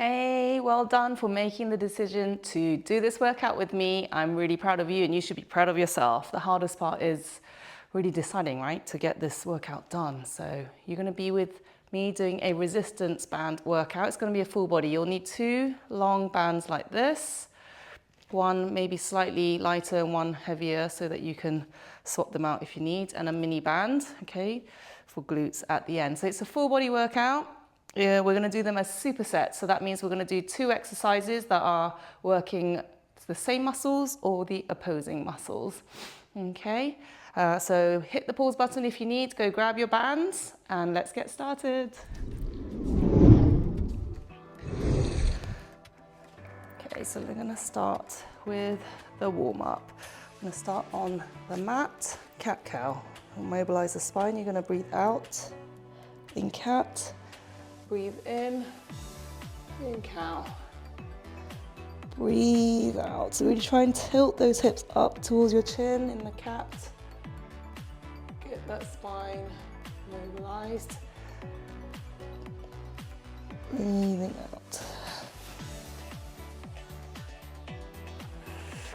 Hey, well done for making the decision to do this workout with me. I'm really proud of you and you should be proud of yourself. The hardest part is really deciding, right, to get this workout done. So you're going to be with me doing a resistance band workout. It's going to be a full body. You'll need 2 long bands like this. One maybe slightly lighter and one heavier so that you can swap them out if you need, and a mini band, okay, for glutes at the end. So it's a full body workout. Yeah, we're going to do them as supersets. So that means we're going to do 2 exercises that are working the same muscles or the opposing muscles. Okay, so hit the pause button if you need, go grab your bands and let's get started. Okay, so we're going to start with the warm-up. I'm going to start on the mat, cat-cow. Mobilize the spine, you're going to breathe out in cat. Breathe in cow. Breathe out. So really try and tilt those hips up towards your chin in the cat. Get that spine mobilized. Breathing out.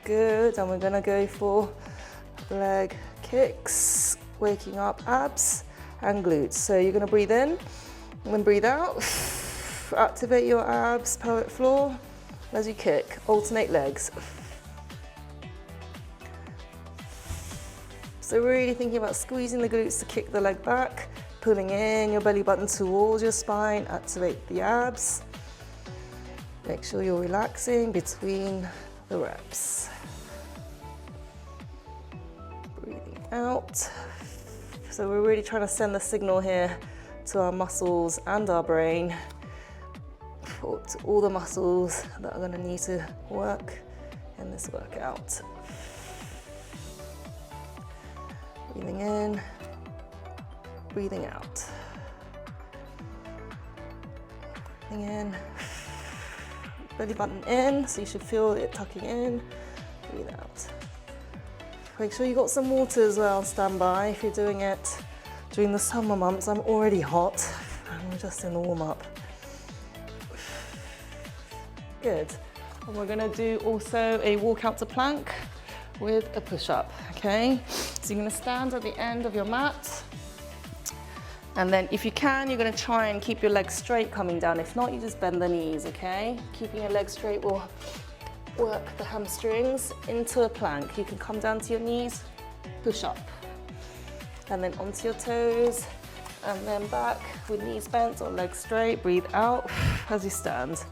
Good, and we're gonna go for leg kicks, waking up abs and glutes. So you're gonna breathe in. And then breathe out, activate your abs, pelvic floor, as you kick, alternate legs. So really thinking about squeezing the glutes to kick the leg back, pulling in your belly button towards your spine, activate the abs. Make sure you're relaxing between the reps. Breathing out. So we're really trying to send the signal here to our muscles and our brain, to all the muscles that are going to need to work in this workout. Breathing in, breathing out. Breathing in, belly button in, so you should feel it tucking in. Breathe out. Make sure you got some water as well on standby if you're doing it during the summer months. I'm already hot and we're just in the warm-up. Good. And we're gonna do also a walk out to plank with a push-up, okay? So you're gonna stand at the end of your mat. And then if you can, you're gonna try and keep your legs straight coming down. If not, you just bend the knees, okay? Keeping your legs straight will work the hamstrings into a plank. You can come down to your knees, push up. And then onto your toes, and then back with knees bent or legs straight. Breathe out as you stand.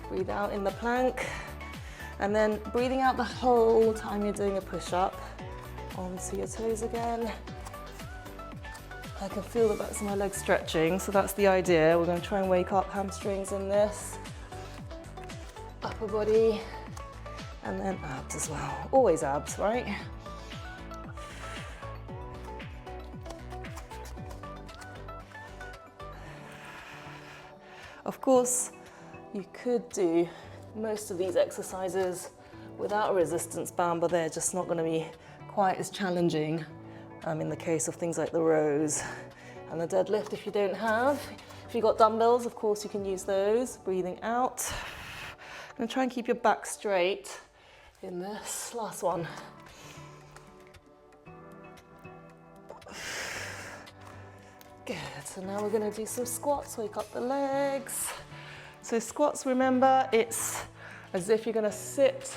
Breathe out in the plank, and then breathing out the whole time you're doing a push-up. Onto your toes again. I can feel the backs of my legs stretching, so that's the idea. We're going to try and wake up hamstrings in this. Upper body, and then abs as well. Always abs, right? Of course, you could do most of these exercises without a resistance band, but they're just not going to be quite as challenging in the case of things like the rows and the deadlift. If you've got dumbbells, of course you can use those. Breathing out. I'm going to try and keep your back straight in this last one. Good, so now we're going to do some squats, wake up the legs. So squats, remember, it's as if you're going to sit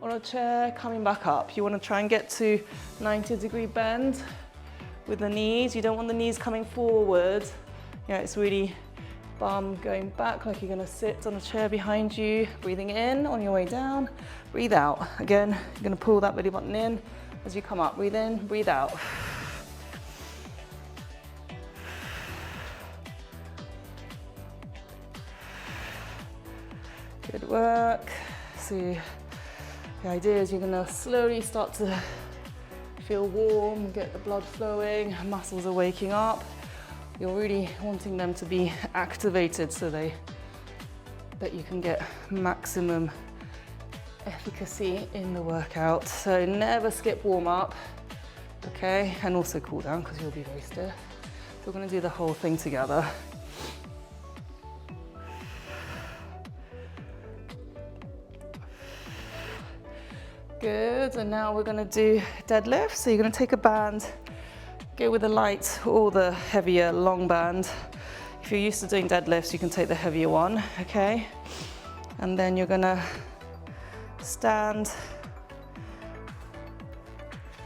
on a chair, coming back up. You want to try and get to 90-degree bend with the knees. You don't want the knees coming forward. Yeah, it's really bum going back like you're going to sit on a chair behind you. Breathing in on your way down. Breathe out. Again, you're going to pull that belly button in as you come up. Breathe in, breathe out. Good work. So the idea is you're going to slowly start to feel warm, get the blood flowing, muscles are waking up. You're really wanting them to be activated so that you can get maximum efficacy in the workout. So never skip warm up, okay? And also cool down because you'll be very stiff. We're going to do the whole thing together. Good, and now we're gonna do deadlift. So you're gonna take a band, go with the light or the heavier long band. If you're used to doing deadlifts, you can take the heavier one, okay? And then you're gonna stand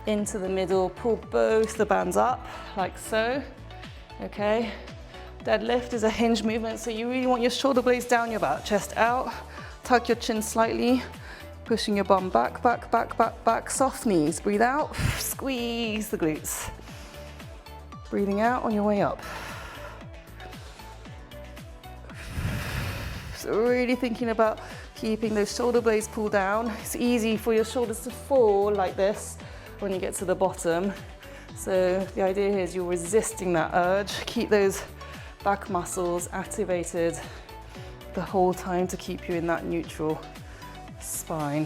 into the middle, pull both the bands up, like so, okay? Deadlift is a hinge movement, so you really want your shoulder blades down your back, chest out, tuck your chin slightly, pushing your bum back, back, back, back, back, soft knees, breathe out, squeeze the glutes. Breathing out on your way up. So really thinking about keeping those shoulder blades pulled down. It's easy for your shoulders to fall like this when you get to the bottom. So the idea here is you're resisting that urge. Keep those back muscles activated the whole time to keep you in that neutral spine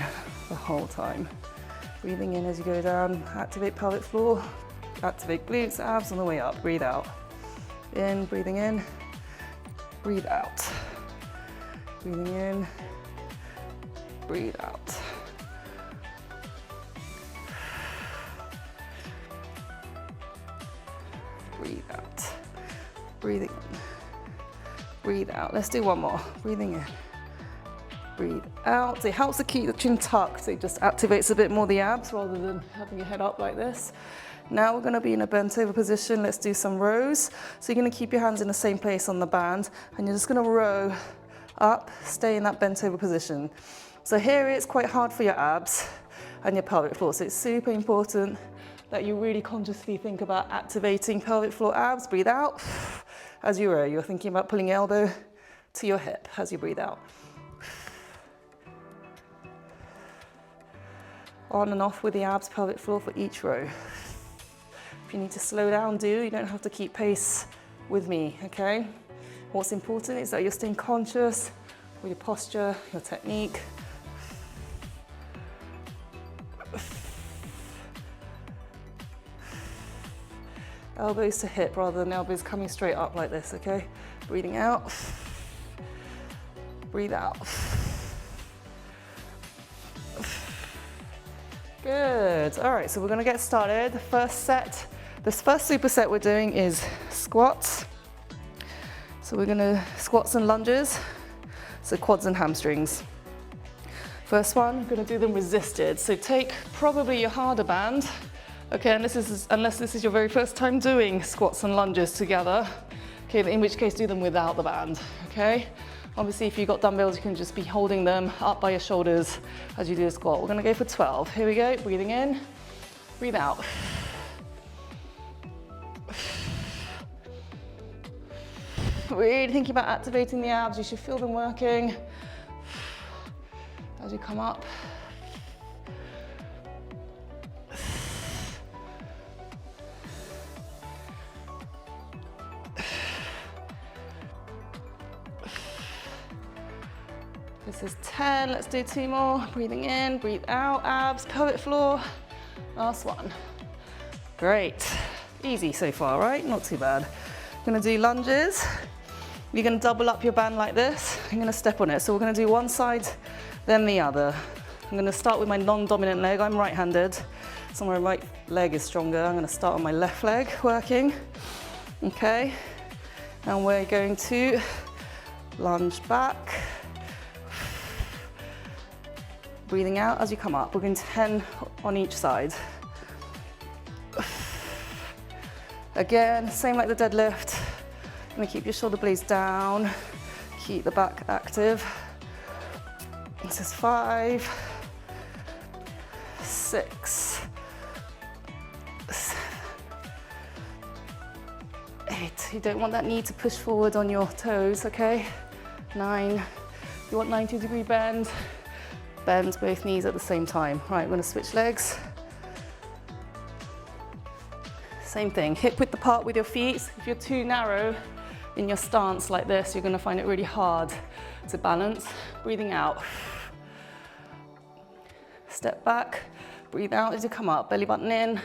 the whole time. Breathing in as you go down, activate pelvic floor, activate glutes, abs on the way up. Breathe out. In, breathing in, breathe out. Breathing in, breathe out. Breathe out. Breathing in. Breathe out. Let's do one more. Breathing in. Breathe out. It helps to keep the chin tucked. It just activates a bit more the abs rather than having your head up like this. Now we're going to be in a bent over position. Let's do some rows. So you're going to keep your hands in the same place on the band and you're just going to row up, stay in that bent over position. So here it's quite hard for your abs and your pelvic floor. So it's super important that you really consciously think about activating pelvic floor abs. Breathe out. As you row, you're thinking about pulling your elbow to your hip as you breathe out. On and off with the abs, pelvic floor for each row. If you need to slow down, do. You don't have to keep pace with me, okay? What's important is that you're staying conscious with your posture, your technique. Elbows to hip rather than elbows coming straight up like this, okay? Breathing out. Breathe out. Good. All right, so we're gonna get started. The first set, this first superset we're doing is squats. So we're gonna squats and lunges, so quads and hamstrings. First one, we're gonna do them resisted. So take probably your harder band, okay, and unless this is your very first time doing squats and lunges together, okay, in which case do them without the band, okay? Obviously, if you've got dumbbells, you can just be holding them up by your shoulders as you do a squat. We're gonna go for 12. Here we go, breathing in, breathe out. Really thinking about activating the abs. You should feel them working as you come up. This is 10, let's do 2 more. Breathing in, breathe out, abs, pelvic floor. Last one. Great. Easy so far, right? Not too bad. I'm gonna do lunges. You're gonna double up your band like this. I'm gonna step on it. So we're gonna do one side, then the other. I'm gonna start with my non-dominant leg. I'm right-handed, so my right leg is stronger. I'm gonna start on my left leg working. Okay, and we're going to lunge back. Breathing out as you come up. We're going 10 on each side. Again, same like the deadlift. I'm gonna keep your shoulder blades down, keep the back active. This is 5, 6, 7, 8. You don't want that knee to push forward on your toes, okay? 9. You want 90-degree bend. Bend both knees at the same time. Right, we're gonna switch legs. Same thing, hip width apart with your feet. If you're too narrow in your stance like this, you're gonna find it really hard to balance. Breathing out. Step back, breathe out as you come up, belly button in.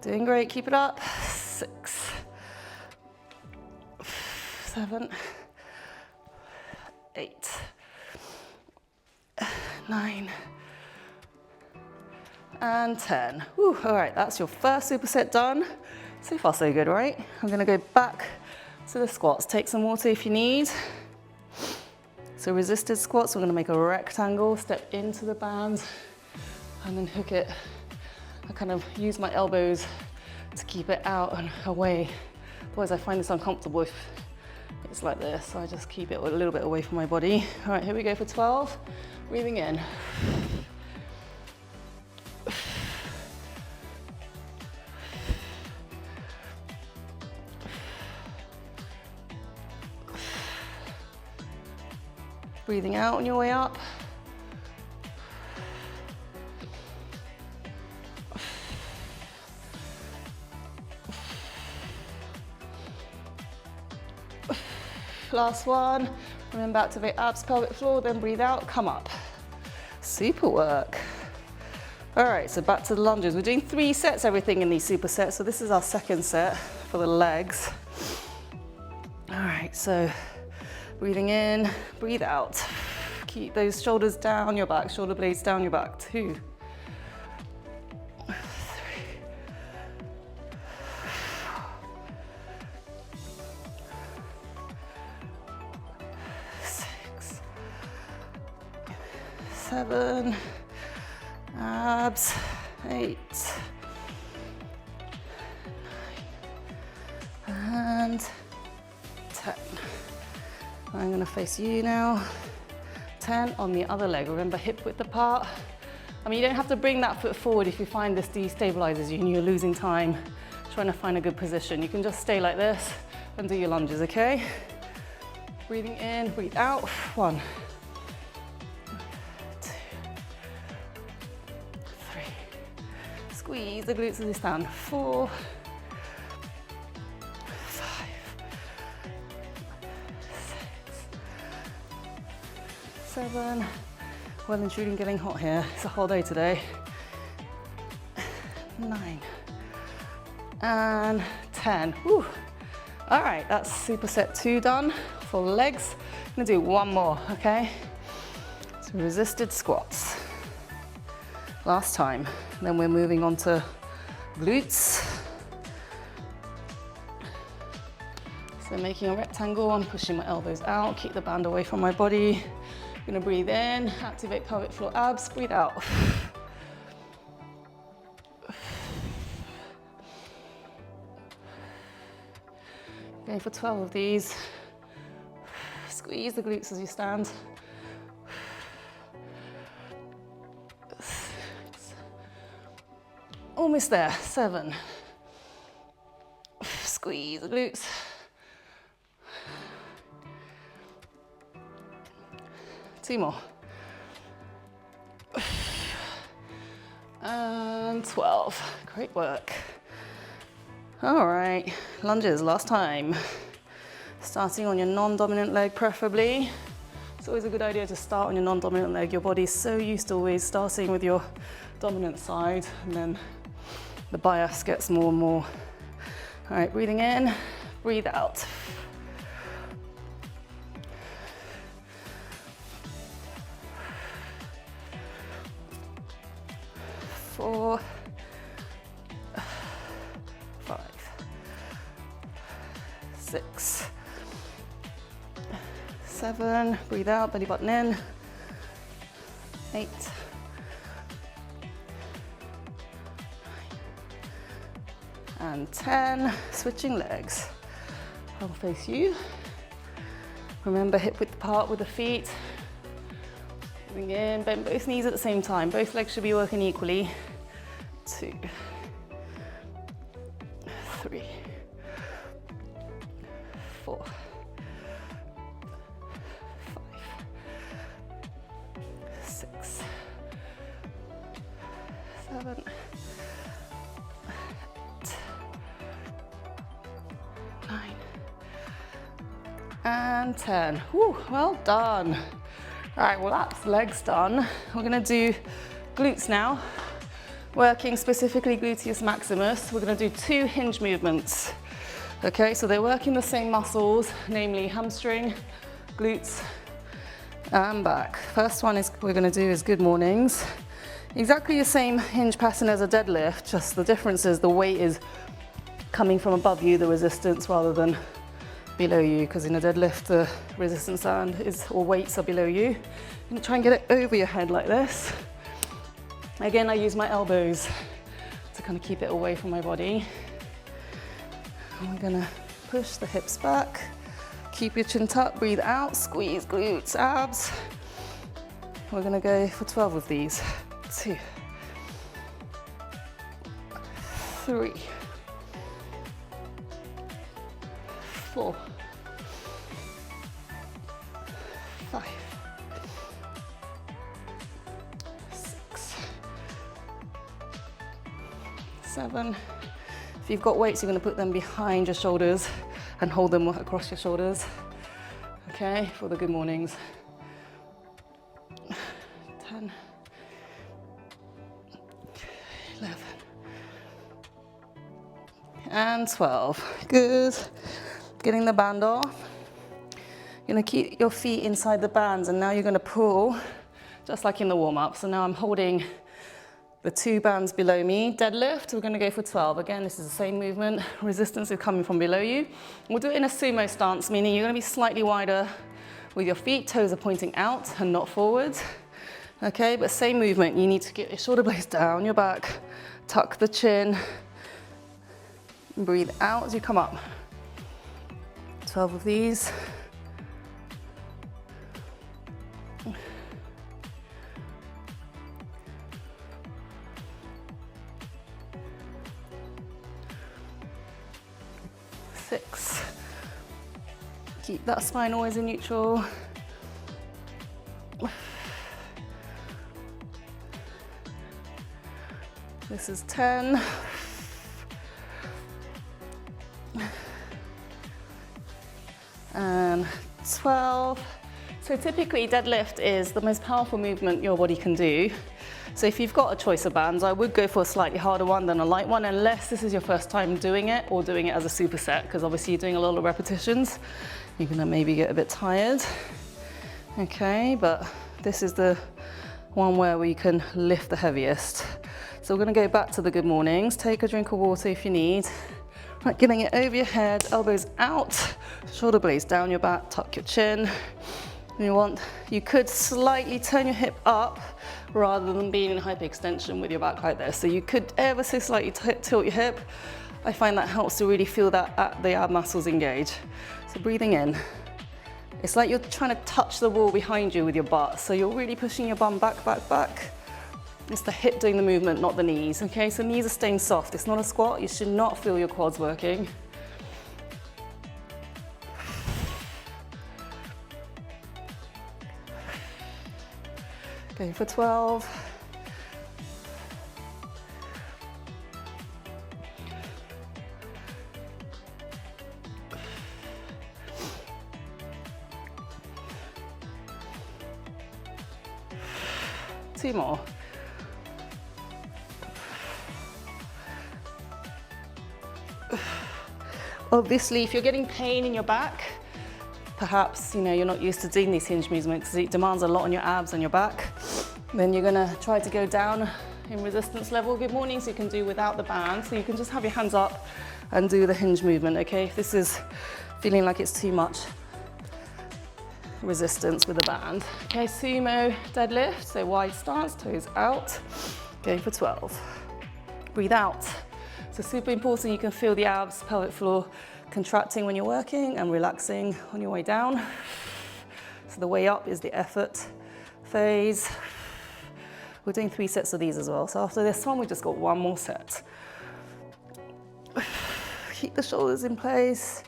Doing great, keep it up. 6, 7, 8, 9, and 10. Whew, all right, that's your first superset done. So far so good, right? I'm gonna go back to the squats. Take some water if you need. So resisted squats, we're gonna make a rectangle, step into the bands, and then hook it. I kind of use my elbows to keep it out and away. Otherwise I find this uncomfortable if it's like this, so I just keep it a little bit away from my body. All right, here we go for 12. Breathing in. Breathing out on your way up. Last one. Remember, activate abs, pelvic floor, then breathe out, come up. Super work. All right, so back to the lunges. We're doing 3 sets, everything in these supersets. So this is our second set for the legs. All right, so breathing in, breathe out. Keep those shoulders down your back, shoulder blades down your back. 2, 3, 6, 7, abs, 8, 9, and 10. I'm going to face you now. 10 on the other leg. Remember, hip width apart. I mean, you don't have to bring that foot forward if you find this destabilizes you and you're losing time trying to find a good position. You can just stay like this and do your lunges, okay? Breathing in, breathe out. 1, 2, 3. Squeeze the glutes as you stand. 4, 7, well and truly getting hot here. It's a whole day today. 9, and 10. Whew. All right, that's superset 2 done for legs. I'm gonna do one more, okay? So resisted squats. Last time. Then we're moving on to glutes. So making a rectangle, I'm pushing my elbows out, keep the band away from my body. I'm gonna breathe in, activate pelvic floor abs, breathe out. Going for 12 of these. Squeeze the glutes as you stand. 6. Almost there, 7. Squeeze the glutes. 2 more. And 12. Great work. All right, lunges, last time. Starting on your non-dominant leg preferably. It's always a good idea to start on your non-dominant leg. Your body's so used to always starting with your dominant side, and then the bias gets more and more. All right, breathing in, breathe out. 4, 5, 6, 7, breathe out, belly button in. 8, 9, and 10. Switching legs. I'll face you. Remember, hip width apart with the feet. Bring in, bend both knees at the same time. Both legs should be working equally. 2, 3, 4, 5, 6, 7, 8, 9, and 10. Whew, well done. All right, well that's legs done. We're gonna do glutes now. Working specifically gluteus maximus. We're gonna do 2 hinge movements. Okay, so they're working the same muscles, namely hamstring, glutes, and back. First one is we're gonna do is good mornings. Exactly the same hinge pattern as a deadlift, just the difference is the weight is coming from above you, the resistance, rather than below you, because in a deadlift, the resistance band or weights are below you. You're gonna try and get it over your head like this. Again, I use my elbows to kind of keep it away from my body. And we're gonna push the hips back. Keep your chin tucked, breathe out, squeeze glutes, abs. We're gonna go for 12 of these. 2, 3, 4, 5, 6, 7. If you've got weights, you're going to put them behind your shoulders and hold them across your shoulders. Okay, for the good mornings. 10, 11, and 12. Good. Getting the band off. You're going to keep your feet inside the bands, and now you're going to pull, just like in the warm-up. So now I'm holding the 2 bands below me. Deadlift, we're going to go for 12. Again, this is the same movement. Resistance is coming from below you. We'll do it in a sumo stance, meaning you're going to be slightly wider with your feet. Toes are pointing out and not forward. Okay, but same movement. You need to get your shoulder blades down your back, tuck the chin, breathe out as you come up. 12 of these. Six. Keep that spine always in neutral. This is 10. And 12. So typically deadlift is the most powerful movement your body can do. So if you've got a choice of bands, I would go for a slightly harder one than a light one, unless this is your first time doing it or doing it as a superset, because obviously you're doing a lot of repetitions. You're gonna maybe get a bit tired. Okay, but this is the one where we can lift the heaviest. So we're gonna go back to the good mornings. Take a drink of water if you need. Right, getting it over your head, elbows out, shoulder blades down your back, tuck your chin. You could slightly turn your hip up rather than being in hyperextension with your back like this. So you could ever so slightly tilt your hip. I find that helps to really feel that the ab muscles engage. So breathing in. It's like you're trying to touch the wall behind you with your butt. So you're really pushing your bum back, back, back. It's the hip doing the movement, not the knees. Okay, so knees are staying soft. It's not a squat. You should not feel your quads working. Going for 12. Two more. Obviously, if you're getting pain in your back, perhaps you're not used to doing these hinge movements because it demands a lot on your abs and your back, then you're gonna try to go down in resistance level. Good morning, so you can do without the band. So you can just have your hands up and do the hinge movement, okay? If this is feeling like it's too much resistance with the band. Okay, sumo deadlift, so wide stance, toes out, going for 12. Breathe out. So super important, you can feel the abs, pelvic floor contracting when you're working and relaxing on your way down. So the way up is the effort phase. We're doing 3 sets of these as well. So after this one, we just got 1 more set. Keep the shoulders in place.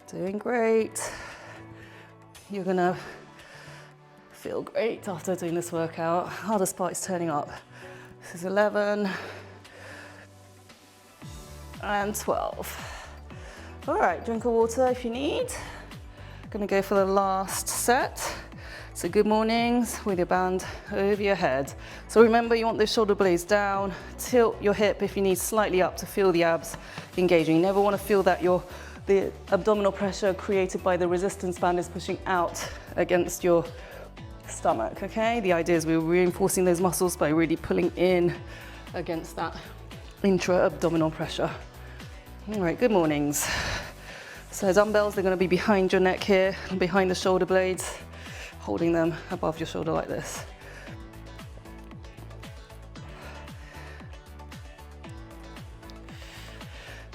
Doing great. You're gonna feel great after doing this workout. Hardest part is turning up. This is 11 and 12. All right, drink of water if you need. Gonna go for the last set. So good mornings with your band over your head. So remember, you want those shoulder blades down, tilt your hip if you need slightly up to feel the abs engaging. You never want to feel that the abdominal pressure created by the resistance band is pushing out against your stomach, okay? The idea is we're reinforcing those muscles by really pulling in against that intra-abdominal pressure. All right, good mornings. So dumbbells, they're going to be behind your neck here, behind the shoulder blades, holding them above your shoulder like this.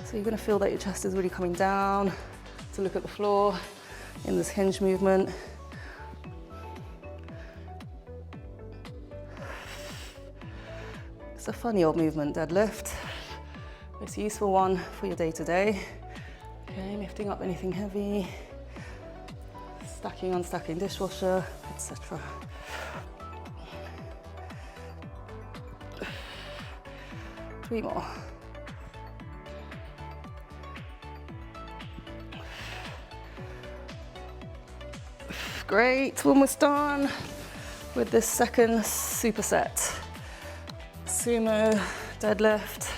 So you're going to feel that your chest is really coming down to look at the floor in this hinge movement. It's a funny old movement, deadlift. It's a useful one for your day-to-day. Okay, lifting up anything heavy, stacking, unstacking dishwasher, etc. Three more. Great, almost done with this second superset. Sumo deadlift.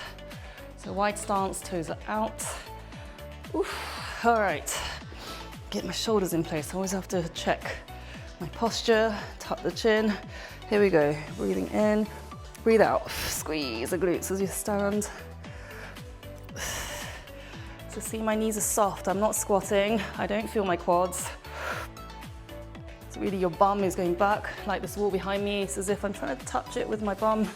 So wide stance, toes are out. Oof. All right, get my shoulders in place. I always have to check my posture, tuck the chin. Here we go, breathing in, breathe out. Squeeze the glutes as you stand. So see, my knees are soft. I'm not squatting. I don't feel my quads. So really your bum is going back, like this wall behind me. It's as if I'm trying to touch it with my bum.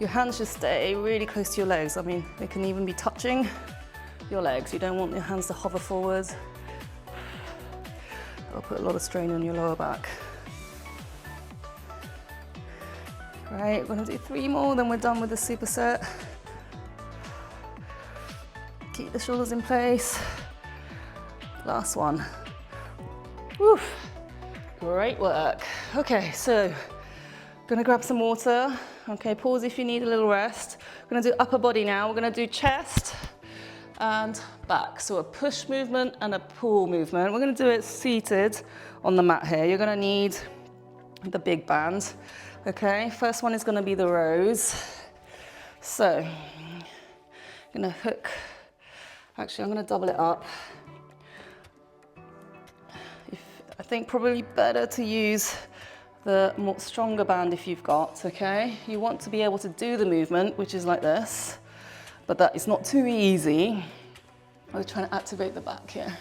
Your hands should stay really close to your legs. I mean, they can even be touching your legs. You don't want your hands to hover forwards. That'll put a lot of strain on your lower back. Right, we're gonna do 3 more, then we're done with the superset. Keep the shoulders in place. Last one. Woo. Great work. Okay, so gonna grab some water. Okay, pause if you need a little rest. We're gonna do upper body now. We're gonna do chest and back. So a push movement and a pull movement. We're gonna do it seated on the mat here. You're gonna need the big band. Okay, first one is gonna be the rows. So, I'm gonna hook, actually I'm gonna double it up. I think probably better to use the more stronger band if you've got, okay? You want to be able to do the movement, which is like this, but that is not too easy. I'm trying to activate the back here,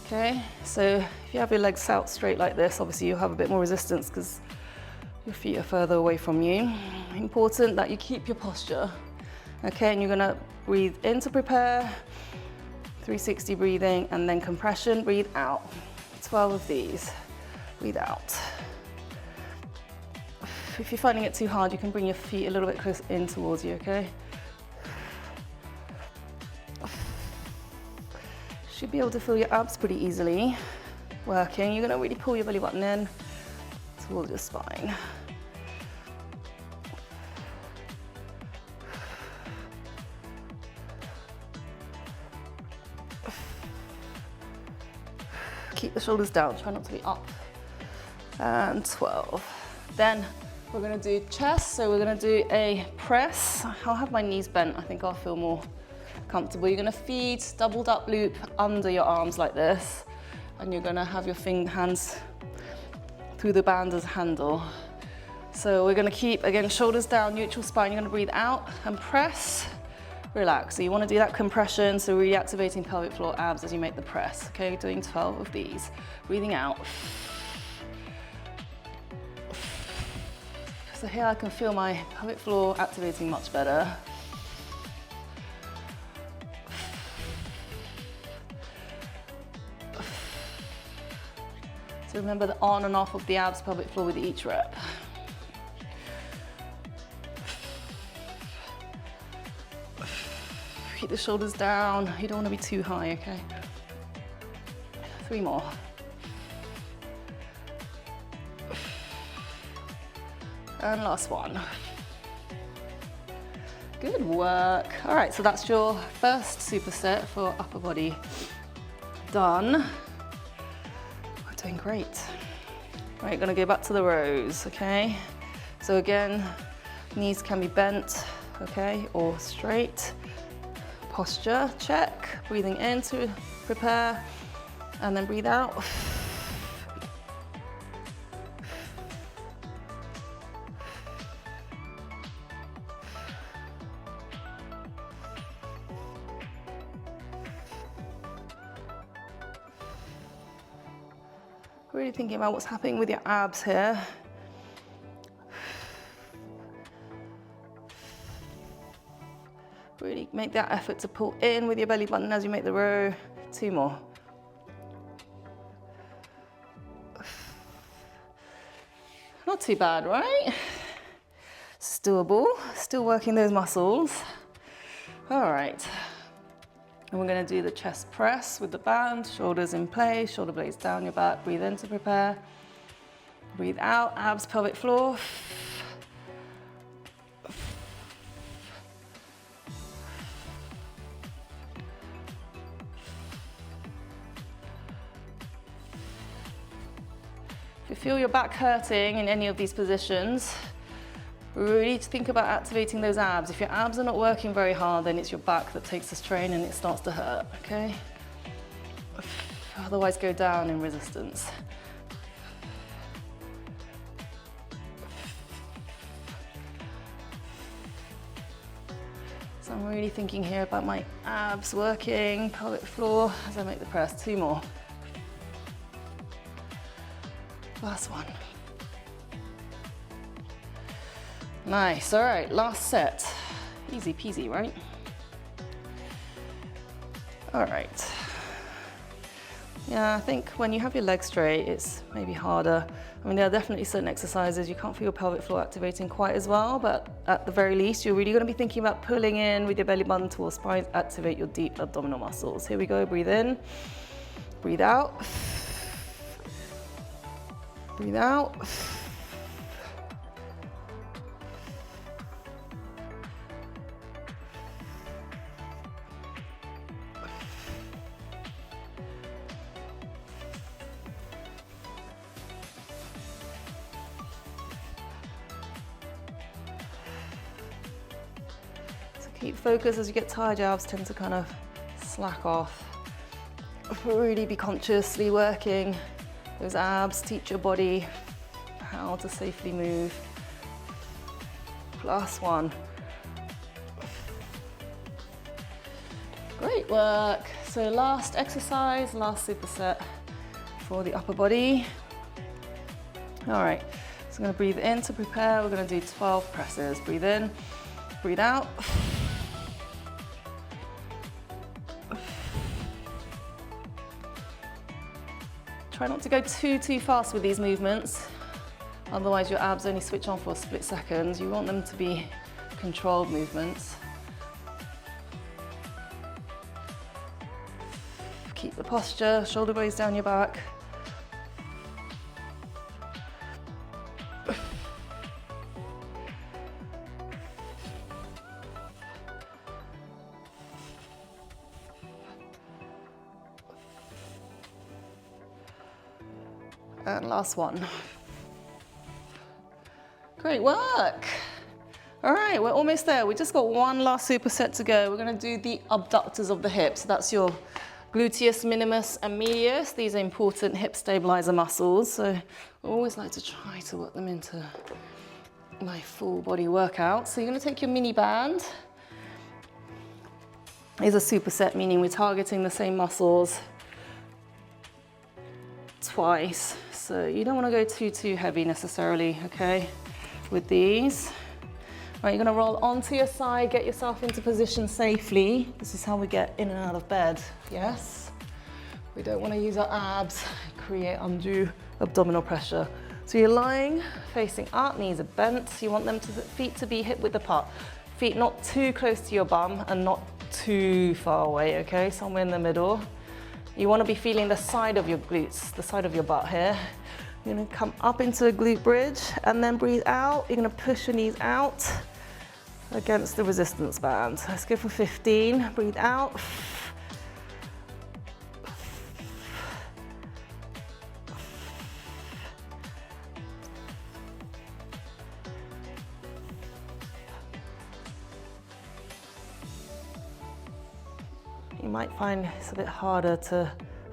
okay? So if you have your legs out straight like this, obviously you'll have a bit more resistance because your feet are further away from you. Important that you keep your posture, okay? And you're gonna breathe in to prepare, 360 breathing, and then compression, breathe out. 12 of these, breathe out. If you're finding it too hard, you can bring your feet a little bit close in towards you, okay? Should be able to feel your abs pretty easily working. You're gonna really pull your belly button in towards your spine. Keep the shoulders down, try not to be up. And 12. Then we're gonna do chest, so we're gonna do a press. I'll have my knees bent, I think I'll feel more comfortable. You're gonna feed doubled up loop under your arms like this, and you're gonna have your hands through the band as a handle. So we're gonna keep, again, shoulders down, neutral spine. You're gonna breathe out and press, relax. So you wanna do that compression, so reactivating pelvic floor abs as you make the press, okay? Doing 12 of these. Breathing out. So here I can feel my pelvic floor activating much better. So remember the on and off of the abs, pelvic floor with each rep. Keep the shoulders down. You don't want to be too high, okay? 3 more. And last one. Good work. All right, so that's your first superset for upper body done. We're doing great. Right, gonna go back to the rows, okay? So again, knees can be bent, okay, or straight. Posture, check. Breathing in to prepare, and then breathe out. Really thinking about what's happening with your abs here. Really make that effort to pull in with your belly button as you make the row. 2 more. Not too bad, right? It's doable, still working those muscles. All right. And we're gonna do the chest press with the band, shoulders in place, shoulder blades down your back. Breathe in to prepare. Breathe out, abs, pelvic floor. If you feel your back hurting in any of these positions, really think about activating those abs. If your abs are not working very hard, then it's your back that takes the strain and it starts to hurt, okay? Otherwise, go down in resistance. So I'm really thinking here about my abs working, pelvic floor, as I make the press. 2 more. Last one. Nice, all right, last set. Easy peasy, right? All right. Yeah, I think when you have your legs straight, it's maybe harder. I mean, there are definitely certain exercises you can't feel your pelvic floor activating quite as well, but at the very least, you're really gonna be thinking about pulling in with your belly button towards spine, activate your deep abdominal muscles. Here we go, breathe in, breathe out. Breathe out. Keep focus. As you get tired, your abs tend to kind of slack off. Really be consciously working those abs. Teach your body how to safely move. Last one. Great work. So last exercise, last superset for the upper body. All right, so I'm gonna breathe in to prepare. We're gonna do 12 presses. Breathe in, breathe out. Try not to go too fast with these movements, otherwise your abs only switch on for a split second. You want them to be controlled movements. Keep the posture, shoulder blades down your back. And last one. Great work. All right, we're almost there. We just got one last superset to go. We're gonna do the abductors of the hips. That's your gluteus minimus and medius. These are important hip stabilizer muscles. So I always like to try to work them into my full body workout. So you're gonna take your mini band. It's a superset, meaning we're targeting the same muscles twice. So you don't want to go too heavy necessarily, okay, with these. Right, you're going to roll onto your side, get yourself into position safely. This is how we get in and out of bed, yes? We don't want to use our abs, create undue abdominal pressure. So you're lying, facing up, knees are bent. You want them feet to be hip width apart. Feet not too close to your bum and not too far away, okay? Somewhere in the middle. You want to be feeling the side of your glutes, the side of your butt here. You're going to come up into a glute bridge and then breathe out. You're going to push your knees out against the resistance band. Let's go for 15. Breathe out. You might find it's a bit harder to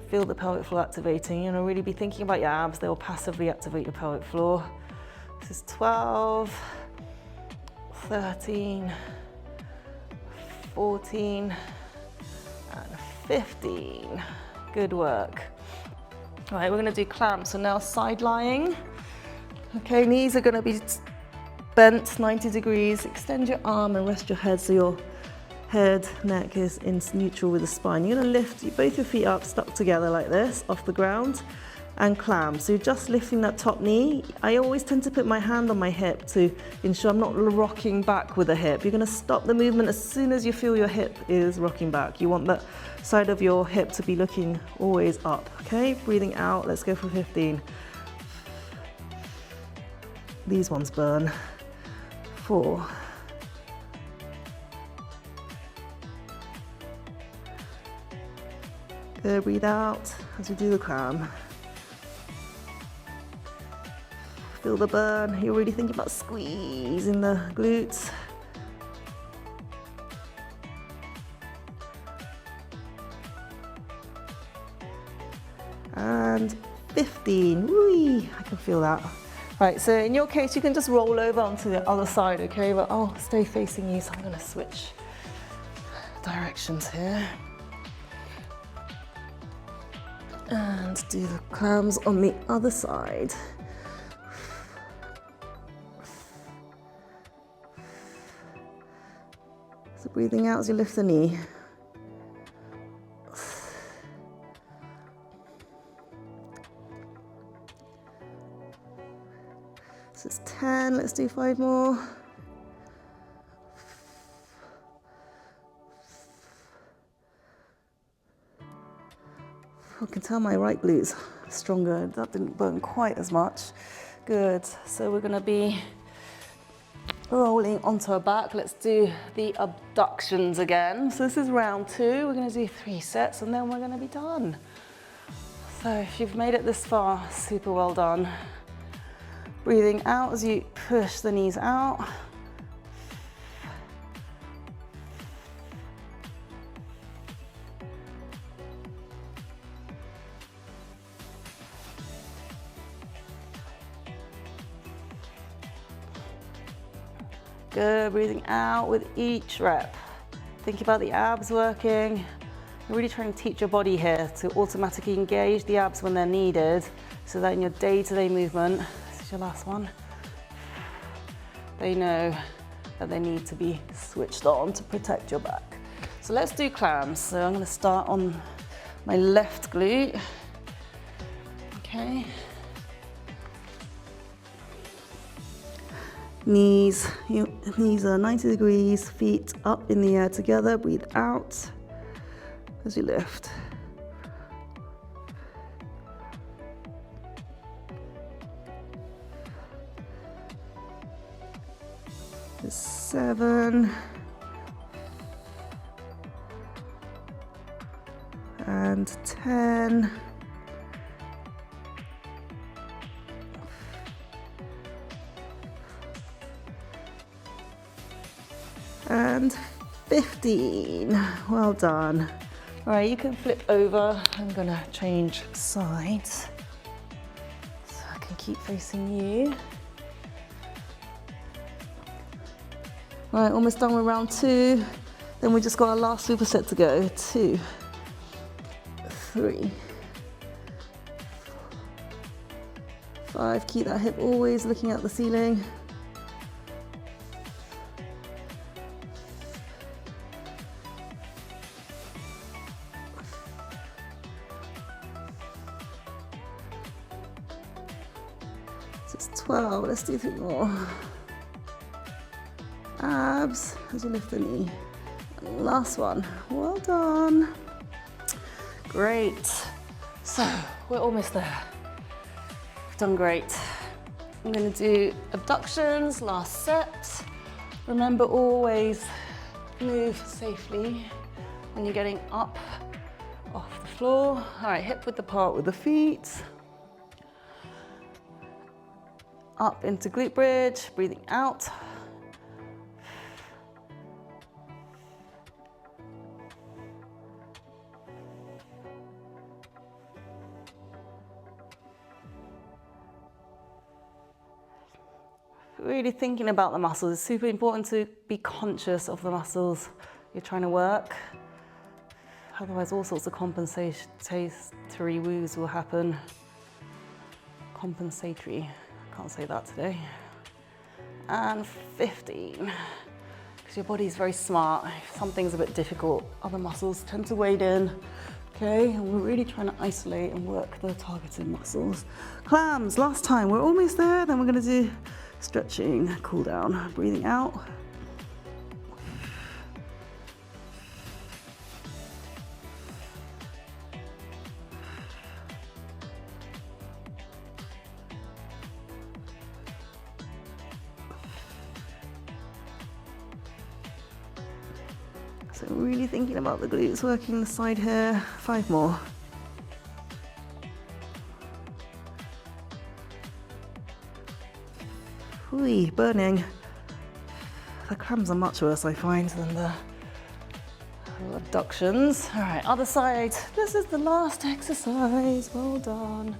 feel the pelvic floor activating. You're gonna really be thinking about your abs. They'll passively activate your pelvic floor. This is 12, 13, 14, and 15. Good work. All right, we're gonna do clams. So now side lying. Okay, knees are gonna be bent 90 degrees. Extend your arm and rest your head so your head, neck is in neutral with the spine. You're gonna lift both your feet up, stuck together like this, off the ground, and clam. So you're just lifting that top knee. I always tend to put my hand on my hip to ensure I'm not rocking back with the hip. You're gonna stop the movement as soon as you feel your hip is rocking back. You want that side of your hip to be looking always up, okay? Breathing out, let's go for 15. These ones burn. 4. Good, breathe out as we do the clam. Feel the burn. You're really thinking about squeezing the glutes. And 15. Whee! I can feel that. Right, so in your case, you can just roll over onto the other side, okay? But I'll stay facing you, so I'm gonna switch directions here. And do the clams on the other side. So breathing out as you lift the knee. So it's 10, let's do 5 more. I can tell my right glute's stronger. That didn't burn quite as much. Good. So we're gonna be rolling onto our back. Let's do the abductions again. So this is round 2. We're gonna do 3 sets and then we're gonna be done. So if you've made it this far, super well done. Breathing out as you push the knees out. Good, breathing out with each rep. Think about the abs working. You're really trying to teach your body here to automatically engage the abs when they're needed so that in your day-to-day movement, this is your last one, they know that they need to be switched on to protect your back. So let's do clams. So I'm gonna start on my left glute. Okay. Knees are 90 degrees, feet up in the air together. Breathe out as you lift. There's 7. And 10. And 15. Well done. All right, you can flip over. I'm gonna change sides so I can keep facing you. All right, almost done with round 2. Then we just got our last superset to go. 2, 3, 5. Keep that hip always looking at the ceiling. 12, let's do 3 more. Abs as you lift the knee. And last one, well done. Great. So we're almost there. We've done great. I'm gonna do abductions, last set. Remember, always move safely when you're getting up off the floor. All right, hip width apart with the feet. Up into glute bridge, breathing out. Really thinking about the muscles. It's super important to be conscious of the muscles you're trying to work. Otherwise, all sorts of compensatory woos will happen. Compensatory, can't say that today. And 15, because your body's very smart. If something's a bit difficult, other muscles tend to wade in. Okay, and we're really trying to isolate and work the targeted muscles. Clams, last time, we're almost there. Then we're gonna do stretching, cool down, breathing out. So really thinking about the glutes, working the side here. 5 more. Ooh, burning. The clams are much worse, I find, than the abductions. All right, other side. This is the last exercise. Well done.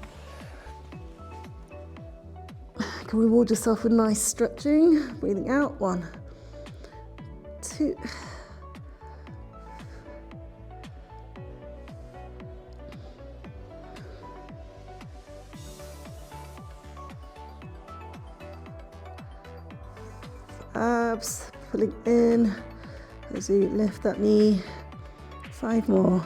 You can reward yourself with nice stretching. Breathing out. 1, 2. Abs, pulling in as you lift that knee. 5 more.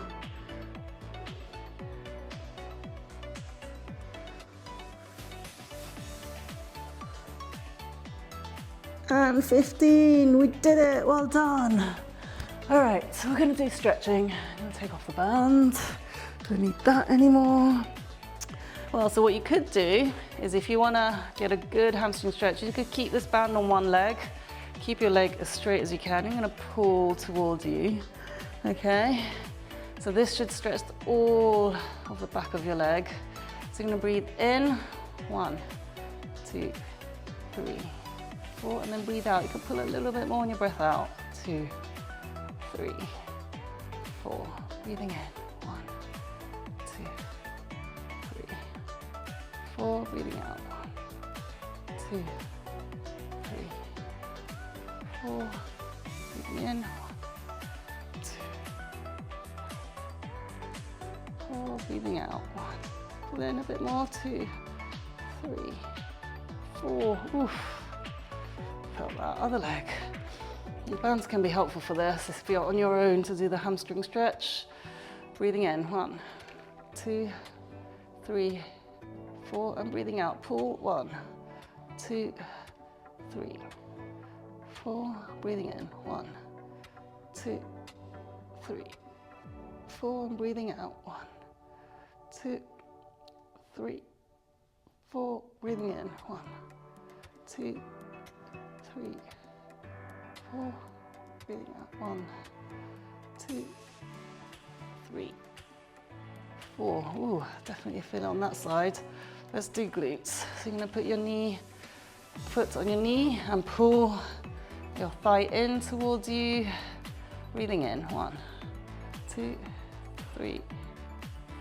And 15, we did it, well done. All right, so we're gonna do stretching. I'm gonna take off the band. Don't need that anymore. Well, so what you could do is if you wanna get a good hamstring stretch, you could keep this band on one leg, keep your leg as straight as you can. I'm gonna pull towards you, okay? So this should stretch all of the back of your leg. So you're gonna breathe in, 1, 2, 3, 4, and then breathe out. You can pull a little bit more on your breath out. 2, 3, 4, breathing in, 1, 2, 3, 4, breathing out, 1, 2, 3, 4, breathing in, 1, 2, 4, breathing out, 1, pull in a bit more, 2, 3, 4, oof, felt that other leg. Your bands can be helpful for this if you're on your own to do the hamstring stretch. Breathing in, 1, 2, 3, 4, and breathing out, pull, 1, 2, 3, 4, breathing in, 1, 2, 3, 4, and breathing out, 1, 2, 3, 4, breathing in, 1, 2, 3, 4, breathing out, 1, 2, 3, 4. Ooh, definitely feel it on that side. Let's do glutes. So you're gonna put your foot on your knee and pull your thigh in towards you. Breathing in, 1, 2, 3,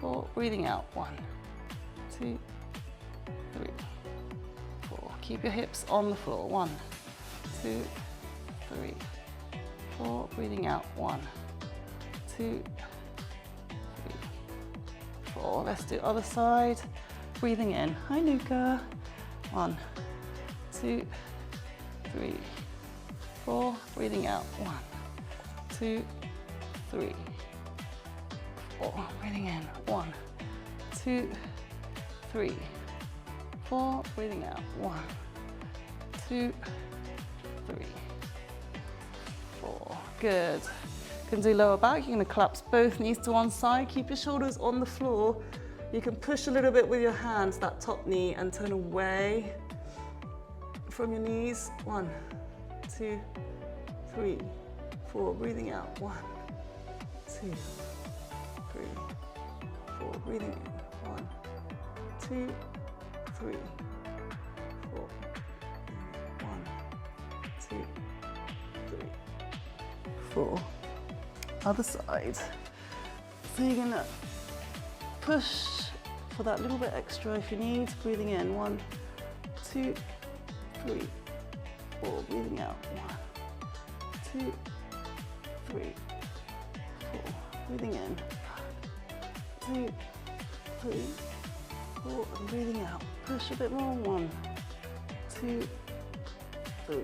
4. Breathing out, 1, 2, 3, 4. Keep your hips on the floor. 1, 2, 3, 4. Breathing out, 1, 2, 3, 4. Let's do other side. Breathing in. Hi, Luca. 1, 2, 3, 4. Breathing out. 1, 2, 3, 4. Breathing in. 1, 2, 3, 4. Breathing out. 1, 2, 3, 4. Good. You can do lower back. You're going to collapse both knees to one side. Keep your shoulders on the floor. You can push a little bit with your hands, that top knee, and turn away from your knees. 1, 2, 3, 4. Breathing out. 1, 2, 3, 4. Breathing in. 1, 2, 3, 4. 1, 2, 3, 4. Other side. So you're gonna push for that little bit extra if you need. Breathing in. 1, 2, 3, 4. Breathing out. 1, 2, 3, 4. Breathing in. 2, 3, 4. And breathing out. Push a bit more. 1, 2, 3,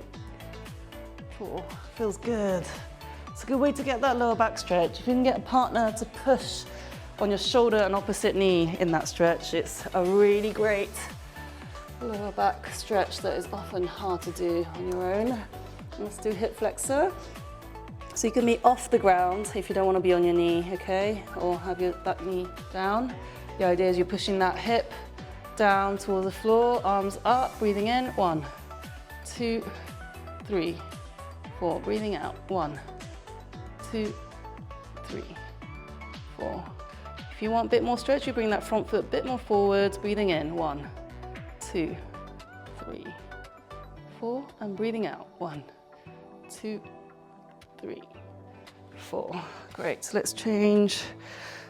4. Feels good. It's a good way to get that lower back stretch. If you can get a partner to push on your shoulder and opposite knee in that stretch, it's a really great lower back stretch that is often hard to do on your own. Let's do hip flexor. So you can be off the ground if you don't want to be on your knee, okay? Or have that knee down. The idea is you're pushing that hip down towards the floor, arms up, breathing in. 1, 2, 3, 4. Breathing out. 1, 2, 3, 4. If you want a bit more stretch, you bring that front foot a bit more forward, breathing in. 1, 2, 3, 4. And breathing out. 1, 2, 3, 4. Great. So let's change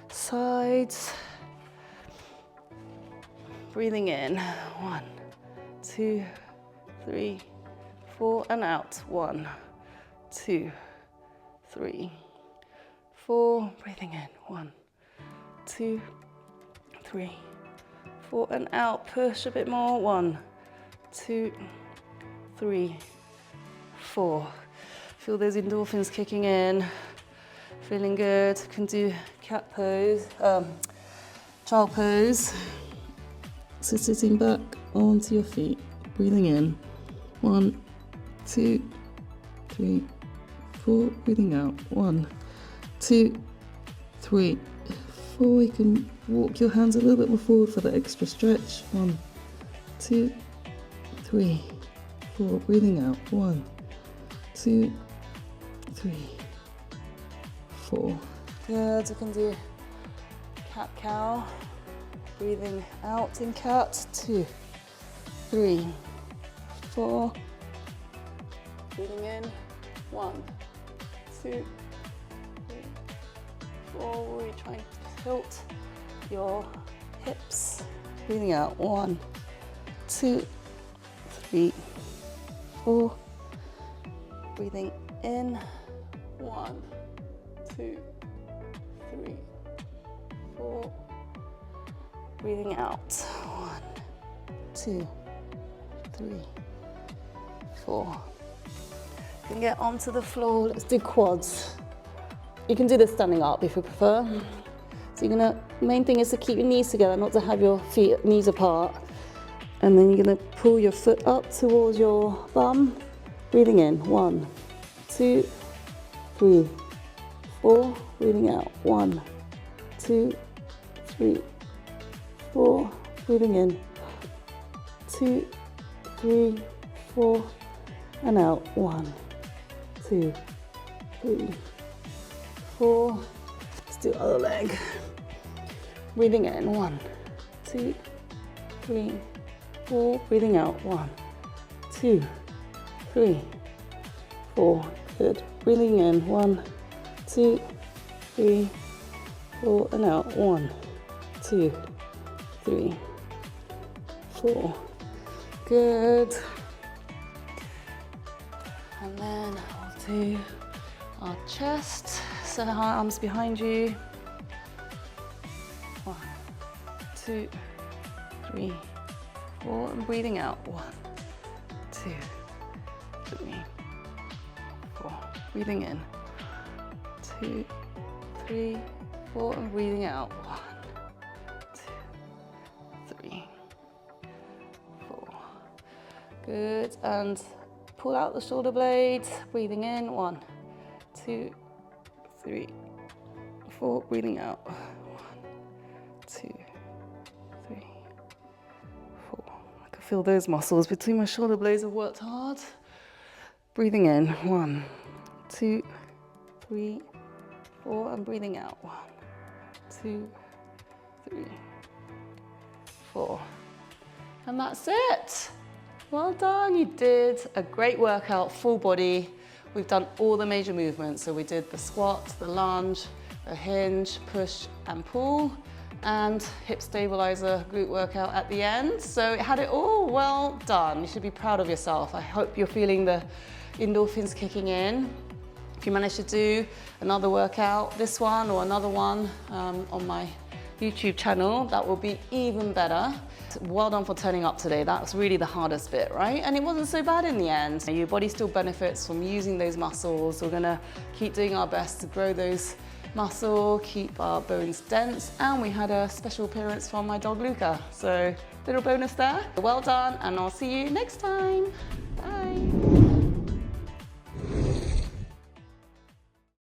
sides. Breathing in. 1, 2, 3, 4. And out. 1, 2, 3, 4. Breathing in. 1, 2, 3, 4. And out. Push a bit more. 1, 2, 3, 4. Feel those endorphins kicking in. Feeling good. You can do cat pose, child pose. So sitting back onto your feet. Breathing in. 1, 2, 3, 4. Breathing out. 1, 2, 3, 4. You can walk your hands a little bit more forward for the extra stretch. 1, 2, 3, 4. Breathing out. 1, 2, 3, 4. Good. You can do cat cow. Breathing out in cat. 2, 3, 4. Breathing in. 1, 2, 3, 4. We're trying to tilt your hips. Breathing out. 1, 2, 3, 4. Breathing in. 1, 2, 3, 4. Breathing out. 1, 2, 3, 4. You can get onto the floor. Let's do quads. You can do this standing up if you prefer. So main thing is to keep your knees together, not to have your knees apart. And then you're gonna pull your foot up towards your bum. Breathing in. 1, 2, 3, 4. Breathing out. 1, 2, 3, 4. Breathing in. 2, 3, 4. And out. 1, 2, 3, 4. Let's do other leg. Breathing in. 1, 2, 3, 4. Breathing out. 1, 2, 3, 4. Good. Breathing in. 1, 2, 3, 4. And out. 1, 2, 3, 4. Good. And then we'll do our chest. So our arms behind you. 1, 2, 3, 4. And breathing out. 1, 2, 3, 4. Breathing in. 2, 3, 4. And breathing out. 1, 2, 3, 4. Good. And pull out the shoulder blades. Breathing in. 1, 2, 3, 4. Breathing out. 1, 2, 3, 4. I can feel those muscles between my shoulder blades have worked hard. breathing in. 1, 2, 3, 4, and breathing out. 1, 2, 3, 4. And that's it. Well done, you did a great workout, full body. We've done all the major movements. So we did the squat, the lunge, the hinge, push and pull, and hip stabilizer glute workout at the end. So it had it all. Well done. You should be proud of yourself. I hope you're feeling the endorphins kicking in. If you manage to do another workout, this one or another one on my YouTube channel, that will be even better. Well done for turning up today. That's really the hardest bit, right? And it wasn't so bad in the end. Your body still benefits from using those muscles. We're gonna keep doing our best to grow those muscle, keep our bones dense, and we had a special appearance from my dog Luca. So little bonus there. Well done, and I'll see you next time. Bye.